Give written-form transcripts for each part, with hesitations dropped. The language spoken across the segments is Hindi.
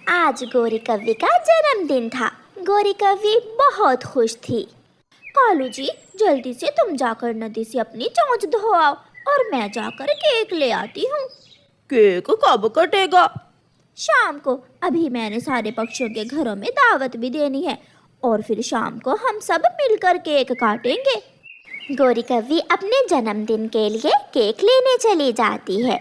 आज गोरी कव्वी का जन्मदिन था। गोरी कव्वी बहुत खुश थी। कालू जी, जल्दी से तुम जाकर नदी से अपनी चोंच धो आओ और मैं जाकर केक ले आती हूँ। केक कब कटेगा? शाम को। अभी मैंने सारे पक्षियों के घरों में दावत भी देनी है और फिर शाम को हम सब मिलकर केक काटेंगे। गोरी कव्वी अपने जन्मदिन के लिए केक लेने चली जाती है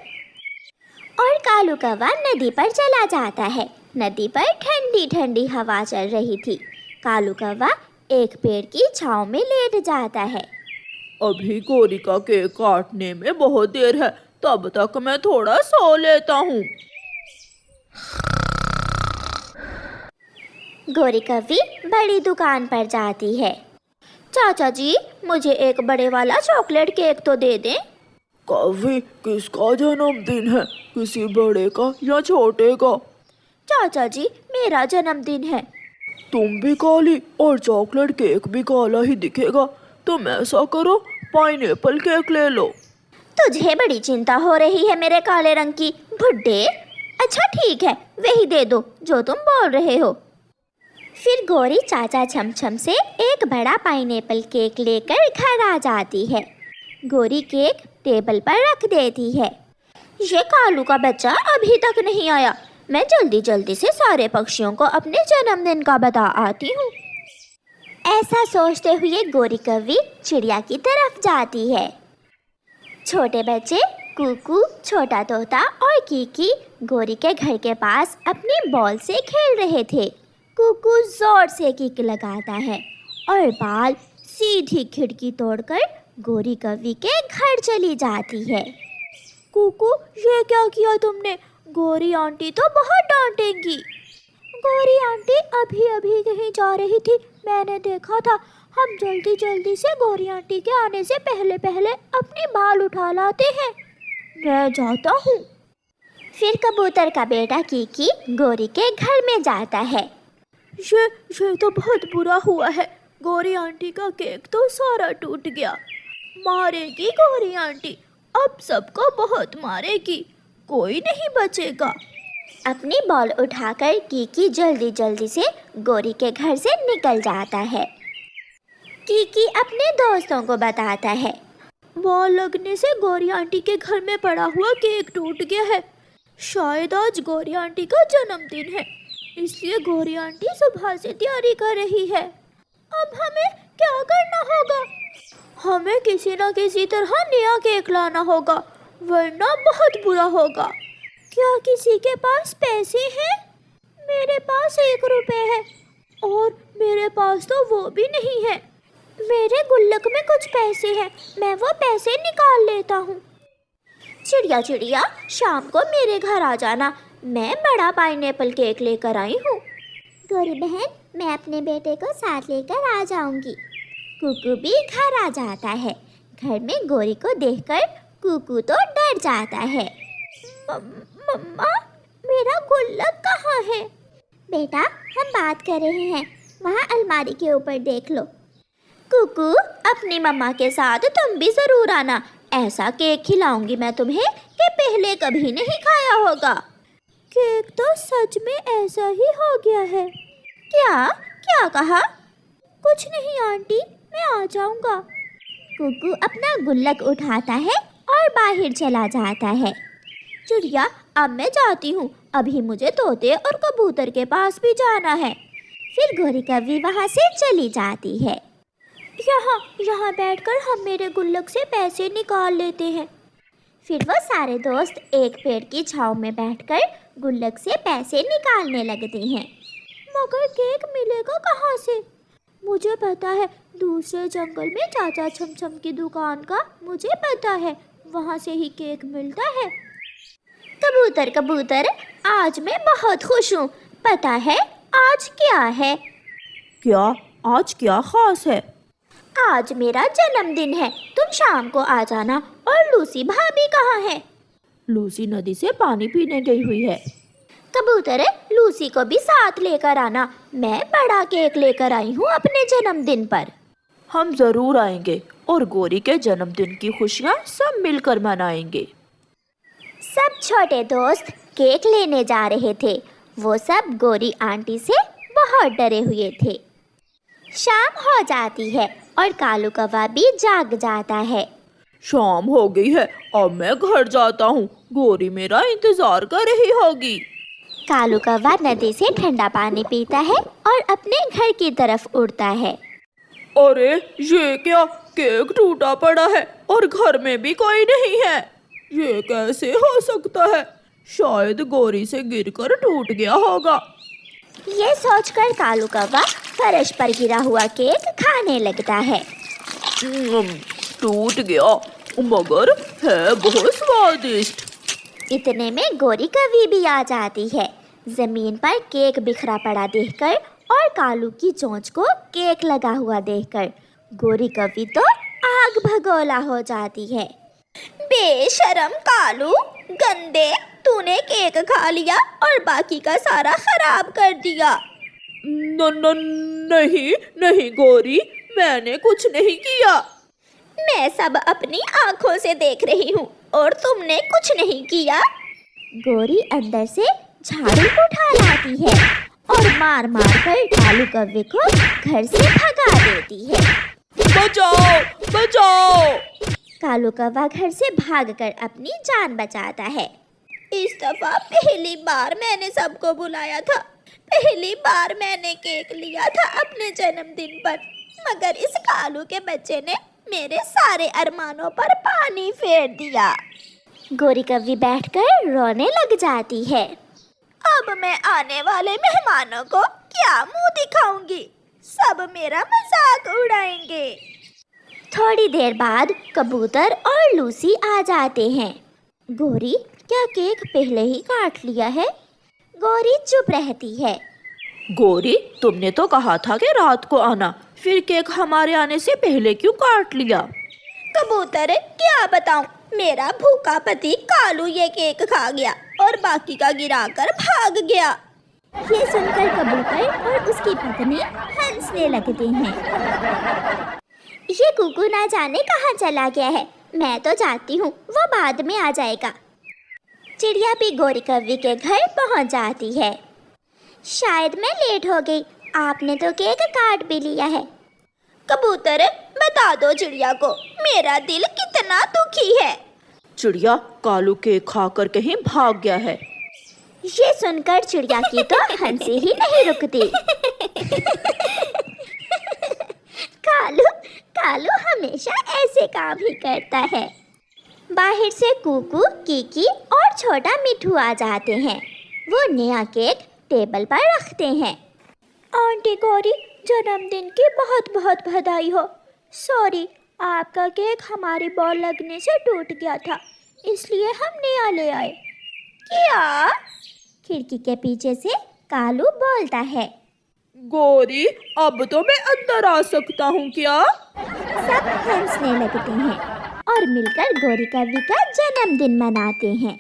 और कालू कौवा नदी पर चला जाता है। नदी पर ठंडी ठंडी हवा चल रही थी। कालू कौवा एक पेड़ की छांव में लेट जाता है। अभी गोरी का केक काटने में बहुत देर है, तब तक मैं थोड़ा सो लेता हूँ। गोरी कव्वी बड़ी दुकान पर जाती है। चाचा जी, मुझे एक बड़े वाला चॉकलेट केक तो दे दें। कव्वी, किसका जन्मदिन है? किसी बड़े का या छोटे का? चाचा जी, मेरा जन्मदिन है। तुम भी काली और चॉकलेट केक भी काला ही दिखेगा। तुम ऐसा करो, पाइनएप्पल केक ले लो। तुझे बड़ी चिंता हो रही है मेरे काले रंग की, बुड्ढे। अच्छा ठीक है, वही दे दो जो तुम बोल रहे हो। फिर गोरी चाचा छमछम से एक बड़ा पाइनएप्पल केक लेकर घर आ जाती है। गोरी केक टेबल पर रख देती है। ये कालू का बच्चा अभी तक नहीं आया। मैं जल्दी जल्दी से सारे पक्षियों को अपने जन्मदिन का बता आती हूँ। ऐसा सोचते हुए गोरी कव्वी चिड़िया की तरफ जाती है। छोटे बच्चे कुकू, छोटा तोता और कीकी गोरी के घर के पास अपनी बॉल से खेल रहे थे। कुकू जोर से किक लगाता है और बाल सीधी खिड़की तोड़कर गोरी कव्वी के घर चली जाती है। कुकू, ये क्या किया तुमने? गोरी आंटी तो बहुत डांटेंगी। गोरी आंटी अभी अभी कहीं जा रही थी, मैंने देखा था। हम जल्दी जल्दी से गोरी आंटी के आने से पहले पहले अपनी बाल उठा लाते हैं। मैं जाता हूँ। फिर कबूतर का बेटा कीकी गोरी के घर में जाता है। ये तो बहुत बुरा हुआ है। गोरी आंटी का केक तो सारा टूट गया। मारेगी गोरी आंटी, अब सबको बहुत मारेगी, कोई नहीं बचेगा। अपनी बॉल उठाकर कीकी जल्दी जल्दी से गोरी के घर से निकल जाता है। कीकी अपने दोस्तों को बताता है, बॉल लगने से गोरी आंटी के घर में पड़ा हुआ केक टूट गया है। शायद आज गोरी आंटी का जन्मदिन है, इसलिए गोरी आंटी सुबह से तैयारी कर रही है। अब हमें क्या करना होगा? हमें किसी न किसी तरह नया केक लाना होगा, वरना बहुत बुरा होगा। क्या किसी के पास पैसे हैं? मेरे पास 1 रुपए है और मेरे पास तो वो भी नहीं है। मेरे गुल्लक में कुछ पैसे हैं, मैं वो पैसे निकाल लेता हूँ। चिड़िया चिड़िया, शाम को मेरे घर आ जाना, मैं बड़ा पाइनएप्पल केक लेकर आई हूँ। गोरी बहन, मैं अपने बेटे को साथ लेकर आ जाऊंगी। कुकू भी घर आ जाता है। घर में गोरी को देखकर कुकू तो डर जाता है। मम्मा, मेरा गुल्लक कहाँ है? बेटा, हम बात कर रहे हैं, वहाँ अलमारी के ऊपर देख लो। कुकू, अपनी मम्मा के साथ तुम भी ज़रूर आना। ऐसा केक खिलाऊंगी मैं तुम्हें कि पहले कभी नहीं खाया होगा। केक तो सच में ऐसा ही हो गया है। क्या क्या कहा? कुछ नहीं आंटी, मैं आ जाऊंगा। कुकू अपना गुल्लक उठाता है और बाहर चला जाता है। चिड़िया, अब मैं जाती हूँ, अभी मुझे तोते और कबूतर के पास भी जाना है। फिर गोरी कव्वी वहाँ से चली जाती है। यहाँ बैठकर हम मेरे गुल्लक से पैसे निकाल लेते हैं। फिर वो सारे दोस्त एक पेड़ की छांव में बैठकर गुल्लक से पैसे निकालने लगते हैं। मगर केक मिलेगा कहाँ से? मुझे पता है, दूसरे जंगल में चाचा छमछम की दुकान का मुझे पता है, वहाँ से ही केक मिलता है। कबूतर कबूतर, आज मैं बहुत खुश हूँ। पता है आज क्या है? क्या? आज क्या खास है? आज मेरा जन्मदिन है, तुम शाम को आ जाना। और लूसी भाभी कहाँ है? लूसी नदी से पानी पीने गई हुई है। कबूतर, लूसी को भी साथ लेकर आना, मैं बड़ा केक लेकर आई हूँ अपने जन्मदिन पर। हम जरूर आएंगे और गोरी के जन्मदिन की खुशियाँ सब मिलकर मनाएंगे। सब छोटे दोस्त केक लेने जा रहे थे। वो सब गोरी आंटी से बहुत डरे हुए थे। शाम हो जाती है और कालू कौवा भी जाग जाता है। शाम हो गई है, अब मैं घर जाता हूँ। गोरी मेरा इंतजार कर रही होगी। कालू कौवा नदी से ठंडा पानी पीता है और अपने घर की तरफ उड़ता है। अरे ये क्या, केक टूटा पड़ा है और घर में भी कोई नहीं है। ये कैसे हो सकता है? शायद गोरी से गिरकर टूट गया होगा। ये सोचकर कालू कौवा फर्श पर गिरा हुआ केक खाने लगता है। टूट गया, मगर है बहुत स्वादिष्ट। इतने में गोरी कौवी भी आ जाती है। जमीन पर केक बिखरा पड़ा देखकर और कालू की चोंच को केक लगा हुआ देखकर गोरी कौवी तो आग भगोला हो जाती है। बेशरम कालू, गंदे, तूने केक खा लिया और बाकी का सारा खराब कर दिया। नहीं नहीं गोरी, मैंने कुछ नहीं किया। मैं सब अपनी आंखों से देख रही हूँ और तुमने कुछ नहीं किया। गोरी अंदर से झाड़ू उठा लाती है और मार मार कर कालू कौवे को घर से भगा देती है। बचाओ बचाओ! कालू कौवा घर से भागकर अपनी जान बचाता है। इस दफा पहली बार मैंने सबको बुलाया था, पहली बार मैंने केक लिया था अपने जन्मदिन पर, मगर इस कालू के बच्चे ने मेरे सारे अरमानों पर पानी फेर दिया। गोरी कौवी बैठकर रोने लग जाती है। अब मैं आने वाले मेहमानों को क्या मुंह दिखाऊंगी? सब मेरा मजाक उड़ाएंगे। थोड़ी देर बाद कबूतर और लूसी आ जाते हैं। गोरी, क्या केक पहले ही काट लिया है? गोरी चुप रहती है। गोरी, तुमने तो कहा था कि रात को आना, फिर केक हमारे आने से पहले क्यों काट लिया? कबूतर, क्या बताऊं, मेरा भूखा पति कालू ये केक खा गया और बाकी का गिराकर भाग गया। ये सुनकर कबूतर और उसकी पत्नी हंसने लगते हैं। ये कुकू ना जाने कहाँ चला गया है, मैं तो जाती हूँ, वो बाद में आ जाएगा। चिड़िया भी गोरी कौवी के घर पहुँच जाती है। शायद मैं लेट हो गई, आपने तो केक काट भी लिया है। कबूतर, बता दो चिड़िया को मेरा दिल कितना दुखी है। चिड़िया, कालू केक खाकर कहीं भाग गया है। ये सुनकर चिड़िया की तो हंसी ही नहीं रुकती। कालू हमेशा ऐसे काम ही करता है। बाहर से कुकू, कीकी और छोटा मिठू आ जाते हैं। वो नया केक टेबल पर रखते हैं। आंटी गौरी, जन्मदिन की बहुत बहुत बधाई हो। सॉरी, आपका केक हमारी बॉल लगने से टूट गया था, इसलिए हम नया ले आए। क्या? खिड़की के पीछे से कालू बोलता है। गोरी, अब तो मैं अंदर आ सकता हूँ क्या? सब हंसने लगते हैं और मिलकर गोरी कौवी का जन्मदिन मनाते हैं।